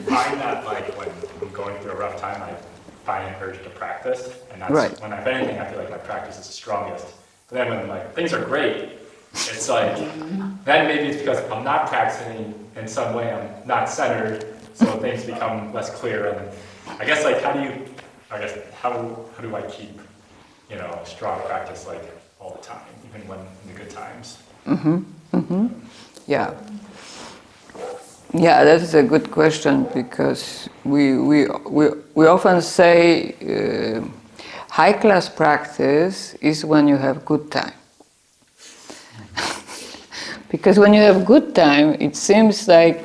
find that like when I'm going through a rough time, I find an urge to practice, and that's Right. when, if anything, I feel like my practice is the strongest. But then when like things are great, it's like then maybe it's because I'm not practicing in some way, I'm not centered, so things become less clear. And I guess like how do I keep strong practice like all the time, even when in the good times? Yeah. Yeah, that is a good question, because we often say high class practice is when you have good time. Because when you have good time, it seems like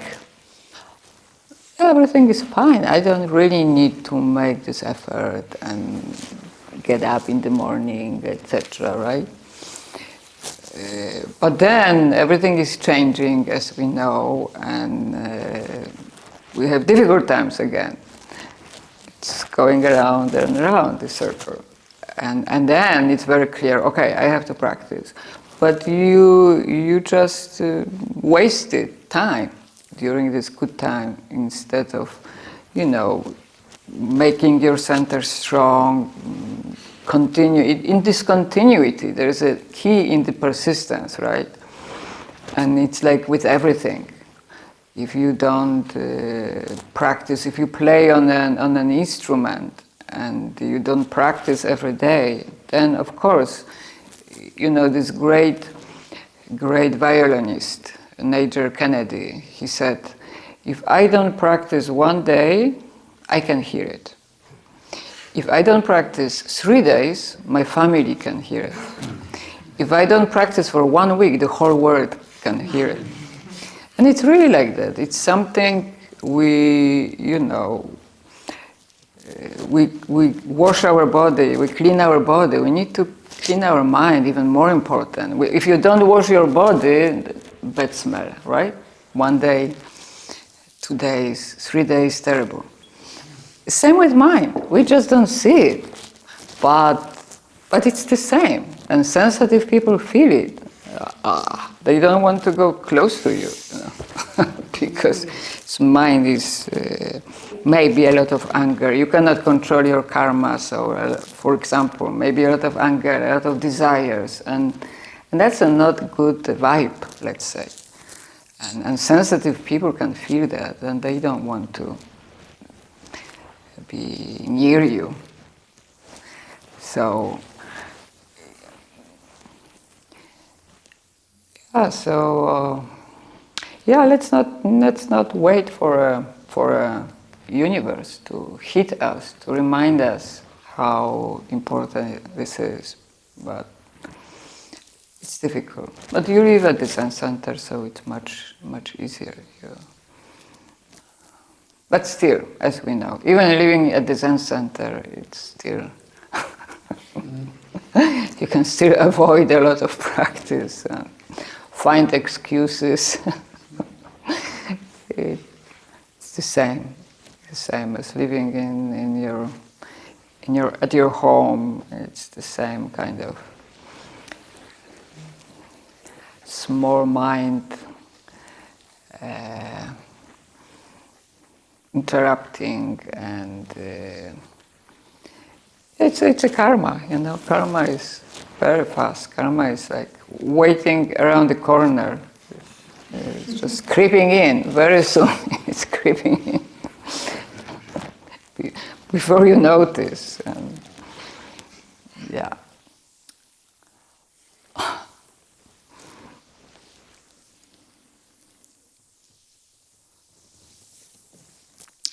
everything is fine. I don't really need to make this effort and get up in the morning, etc., right? But then everything is changing, as we know, and we have difficult times again. It's going around and around the circle. And then it's very clear, okay, I have to practice. But you just wasted time during this good time instead of, making your center strong, continue. In this continuity, there is a key in the persistence, right? And it's like with everything. If you don't practice, if you play on an instrument and you don't practice every day, then of course, this great violinist, Major Kennedy, he said, if I don't practice one day, I can hear it. If I don't practice 3 days, my family can hear it. If I don't practice for 1 week, the whole world can hear it. And it's really like that. It's something we wash our body, we clean our body. We need to clean our mind, even more important. If you don't wash your body, bad smell, right? 1 day, 2 days, 3 days, terrible. Same with mind. We just don't see it, but it's the same. And sensitive people feel it. They don't want to go close to you, because mind is maybe a lot of anger. You cannot control your karma, so for example, maybe a lot of anger, a lot of desires, and that's a not good vibe, let's say. And sensitive people can feel that, and they don't want to be near you. So let's not wait for a universe to hit us, to remind us how important this is. But it's difficult. But you live at the Zen Center, so it's much easier. But still, as we know, even living at the Zen Center, it's still you can still avoid a lot of practice. Find excuses. It's the same as living at your home. It's the same kind of small mind interrupting, and it's a karma. Karma is very fast. Karma is like waiting around the corner. It's just creeping in. Very soon it's creeping in. Before you notice. And yeah.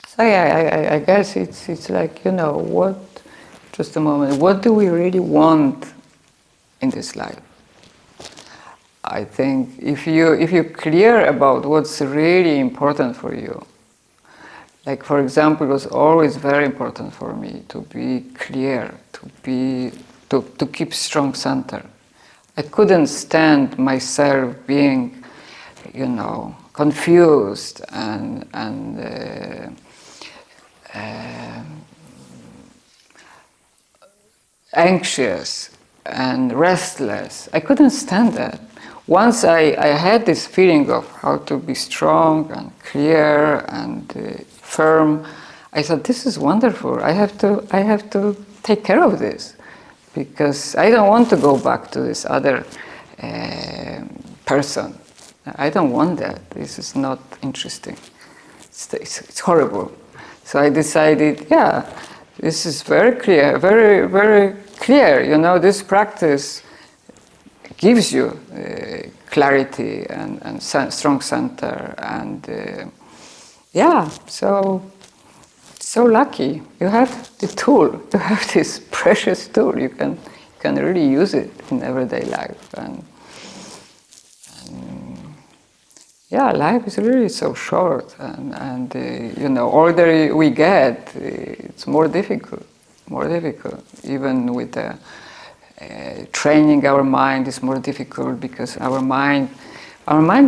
So yeah, I guess it's like, what, just a moment, what do we really want in this life? I think if you're clear about what's really important for you, like for example, it was always very important for me to be clear, to keep strong center. I couldn't stand myself being, confused and anxious and restless. I couldn't stand that. once I had this feeling of how to be strong and clear and firm, I thought, this is wonderful. I have to take care of this, because I don't want to go back to this other person. I don't want that. This is not interesting. It's horrible. So I decided, yeah, this is very clear, very, very clear. You know, this practice gives you clarity and strong center. And yeah, so lucky. You have the tool. You have this precious tool. You can really use it in everyday life. And yeah, life is really so short, and you know, older we get, it's more difficult. Even with training our mind is more difficult, because our mind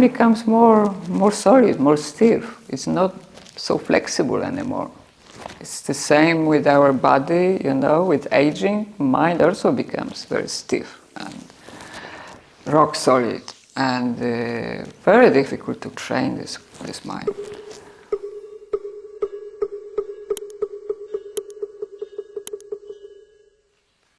becomes more solid, more stiff. It's not so flexible anymore. It's the same with our body, you know. With aging, mind also becomes very stiff and rock solid. And very difficult to train this mind.